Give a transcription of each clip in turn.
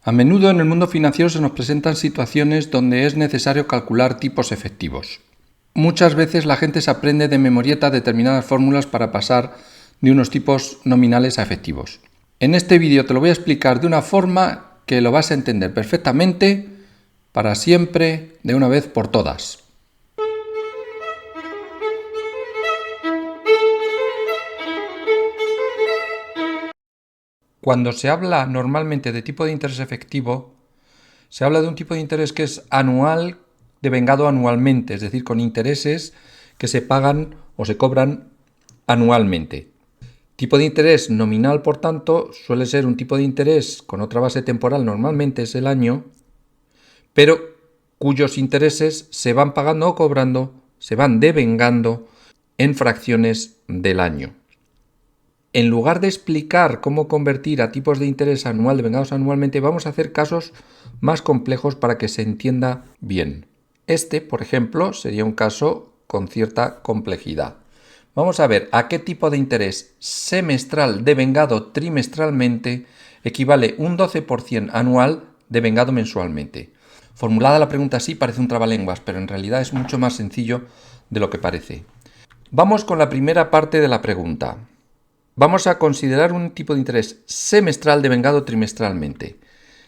A menudo en el mundo financiero se nos presentan situaciones donde es necesario calcular tipos efectivos. Muchas veces la gente se aprende de memorieta determinadas fórmulas para pasar de unos tipos nominales a efectivos. En este vídeo te lo voy a explicar de una forma que lo vas a entender perfectamente, para siempre, de una vez por todas. Cuando se habla normalmente de tipo de interés efectivo, se habla de un tipo de interés que es anual, devengado anualmente, es decir, con intereses que se pagan o se cobran anualmente. Tipo de interés nominal, por tanto, suele ser un tipo de interés con otra base temporal, normalmente es el año, pero cuyos intereses se van pagando o cobrando, se van devengando en fracciones del año. En lugar de explicar cómo convertir a tipos de interés anual devengados anualmente, vamos a hacer casos más complejos para que se entienda bien. Este, por ejemplo, sería un caso con cierta complejidad. Vamos a ver a qué tipo de interés semestral devengado trimestralmente equivale un 12% anual devengado mensualmente. Formulada la pregunta así parece un trabalenguas, pero en realidad es mucho más sencillo de lo que parece. Vamos con la primera parte de la pregunta. Vamos a considerar un tipo de interés semestral devengado trimestralmente.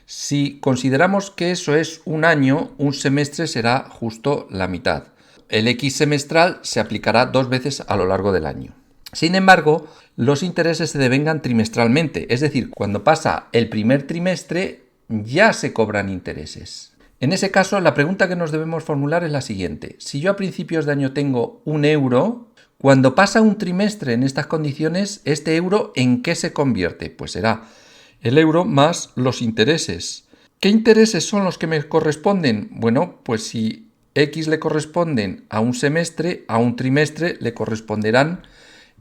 Si consideramos que eso es un año, un semestre será justo la mitad. El X semestral se aplicará 2 veces a lo largo del año. Sin embargo, los intereses se devengan trimestralmente, es decir, cuando pasa el primer trimestre ya se cobran intereses. En ese caso, la pregunta que nos debemos formular es la siguiente. Si yo a principios de año tengo un euro, cuando pasa un trimestre en estas condiciones, ¿este euro en qué se convierte? Pues será el euro más los intereses. ¿Qué intereses son los que me corresponden? Bueno, pues si X le corresponden a un semestre, a un trimestre le corresponderán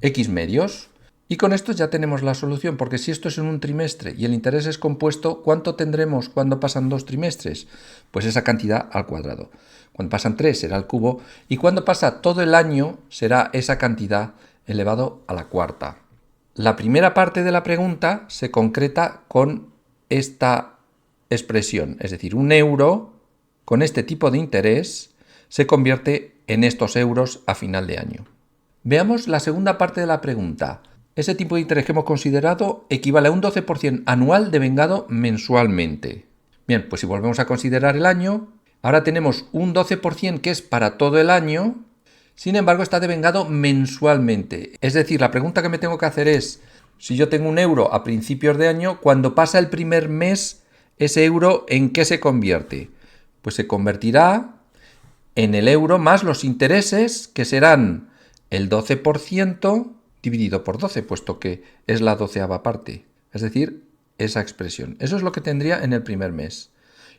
X medios. Y con esto ya tenemos la solución, porque si esto es en un trimestre y el interés es compuesto, ¿cuánto tendremos cuando pasan 2 trimestres? Pues esa cantidad al cuadrado. Cuando pasan 3 será el cubo y cuando pasa todo el año será esa cantidad elevado a la cuarta. La primera parte de la pregunta se concreta con esta expresión, es decir, un euro con este tipo de interés se convierte en estos euros a final de año. Veamos la segunda parte de la pregunta. Ese tipo de interés que hemos considerado equivale a un 12% anual devengado mensualmente. Bien, pues si volvemos a considerar el año, ahora tenemos un 12% que es para todo el año, sin embargo está devengado mensualmente. Es decir, la pregunta que me tengo que hacer es, si yo tengo un euro a principios de año, cuando pasa el primer mes, ese euro ¿en qué se convierte? Pues se convertirá en el euro más los intereses, que serán el 12% dividido por 12, puesto que es la 12ª parte. Es decir, esa expresión. Eso es lo que tendría en el primer mes.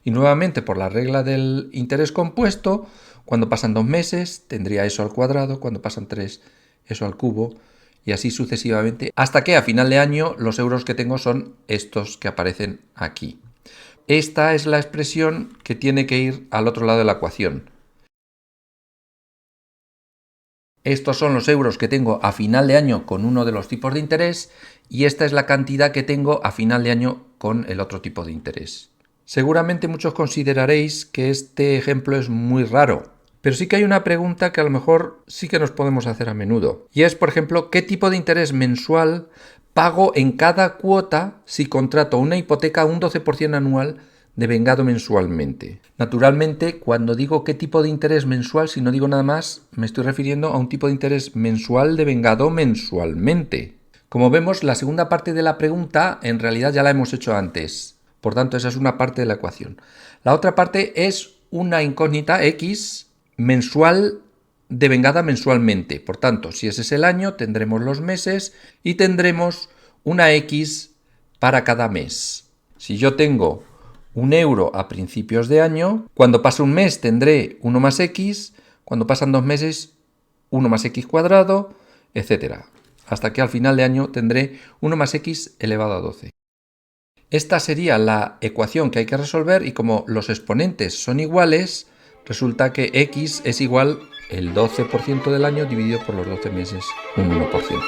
Y nuevamente, por la regla del interés compuesto, cuando pasan 2 meses, tendría eso al cuadrado, cuando pasan 3, eso al cubo, y así sucesivamente, hasta que a final de año los euros que tengo son estos que aparecen aquí. Esta es la expresión que tiene que ir al otro lado de la ecuación. Estos son los euros que tengo a final de año con uno de los tipos de interés y esta es la cantidad que tengo a final de año con el otro tipo de interés. Seguramente muchos consideraréis que este ejemplo es muy raro, pero sí que hay una pregunta que a lo mejor sí que nos podemos hacer a menudo. Y es, por ejemplo, ¿qué tipo de interés mensual pago en cada cuota si contrato una hipoteca a un 12% anual devengado mensualmente? Naturalmente, cuando digo qué tipo de interés mensual, si no digo nada más, me estoy refiriendo a un tipo de interés mensual devengado mensualmente. Como vemos, la segunda parte de la pregunta en realidad ya la hemos hecho antes. Por tanto, esa es una parte de la ecuación. La otra parte es una incógnita X mensual devengada mensualmente. Por tanto, si ese es el año, tendremos los meses y tendremos una X para cada mes. Si yo tengo un euro a principios de año, cuando pase un mes tendré 1 más X, cuando pasan 2 meses 1 más X cuadrado, etc. Hasta que al final de año tendré 1 más X elevado a 12. Esta sería la ecuación que hay que resolver y como los exponentes son iguales, resulta que X es igual el 12% del año dividido por los 12 meses, un 1%.